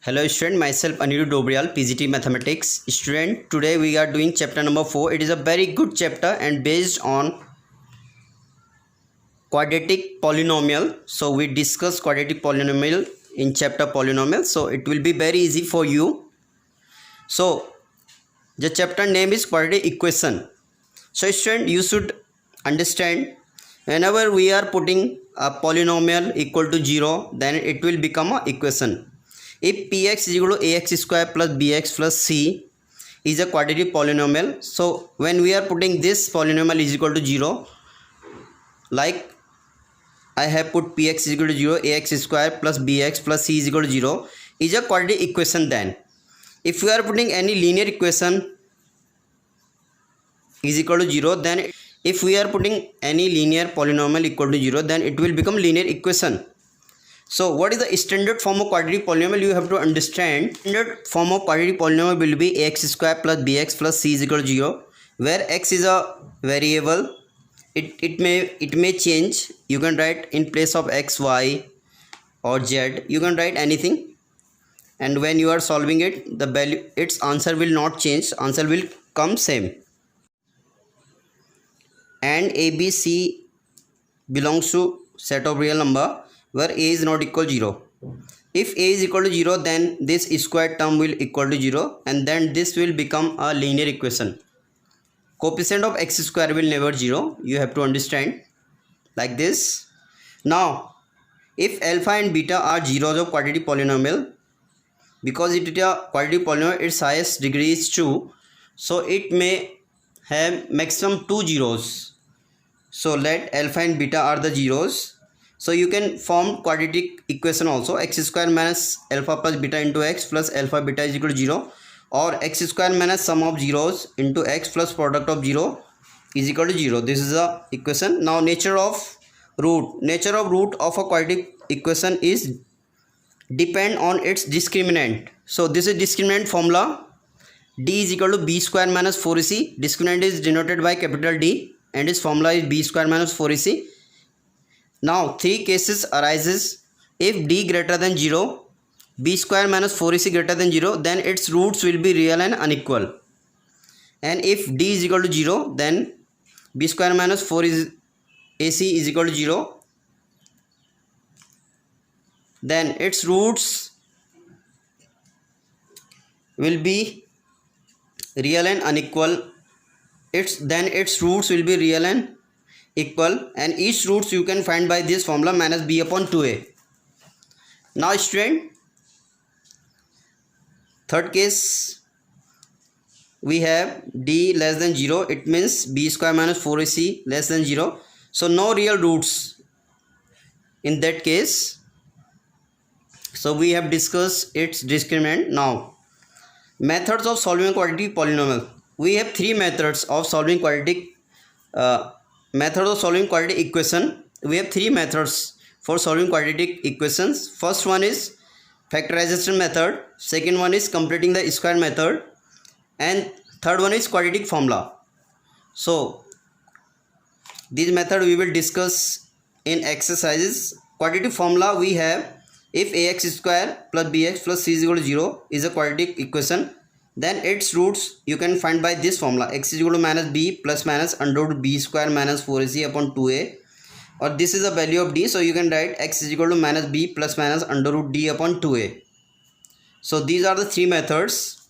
Hello student, myself Anirudh Dobriyal, PGT Mathematics. Student, today we are doing chapter number 4. It is a very good chapter and based on quadratic polynomial. So we discuss quadratic polynomial in chapter polynomial. So it will be very easy for you. So the chapter name is quadratic equation. So student, you should understand whenever we are putting a polynomial equal to 0, then it will become a equation. If px is equal to ax square plus bx plus c is a quadratic polynomial, so when we are putting this polynomial is equal to 0, like I have put px is equal to 0, ax square plus bx plus c is equal to 0 is a quadratic equation. Then if we are putting any linear equation is equal to 0, then if we are putting any linear polynomial equal to 0, then it will become linear equation. So what is the standard form of quadratic polynomial? You have to understand standard form of quadratic polynomial will be ax square plus bx plus c is equal to 0, where x is a variable. It may change. You can write in place of x, y or z. You can write anything, and when you are solving it, the value, its answer will not change. Answer will come same. And a, b, c belongs to set of real number where a is not equal to 0. If a is equal to 0, then this square term will equal to 0, and then this will become a linear equation. Coefficient of x square will never 0. You have to understand like this. Now if alpha and beta are zeros of quadratic polynomial, because it is a quadratic polynomial, its highest degree is 2, so it may have maximum 2 zeros. So let alpha and beta are the zeros. So you can form quadratic equation also, x square minus alpha plus beta into x plus alpha beta is equal to 0, or x square minus sum of zeros into x plus product of 0 is equal to 0. This is the equation. Now nature of root of a quadratic equation is depend on its discriminant. So this is discriminant formula. D is equal to b square minus 4ac. Discriminant is denoted by capital D and its formula is b square minus 4ac. Now three cases arises. If d greater than 0, b square minus 4ac greater than 0, then its roots will be real and unequal. And if d is equal to 0, then b square minus 4 is ac is equal to 0, then its roots will be real and unequal. Its roots will be real and equal, and each roots you can find by this formula minus b upon 2a. Now student, third case we have d less than 0, it means b square minus 4ac less than 0, so no real roots in that case. So we have discussed its discriminant. Now methods of solving quadratic polynomial. We have three methods of solving quadratic equation. We have three methods for solving quadratic equations. First one is factorization method, second one is completing the square method, and third one is quadratic formula. So this method we will discuss in exercises. Quadratic formula we have, if ax square plus bx plus c is equal to 0 is a quadratic equation, then its roots you can find by this formula, x is equal to minus b plus minus under root b square minus 4ac upon 2a, or this is the value of d, so you can write x is equal to minus b plus minus under root d upon 2a. So these are the three methods.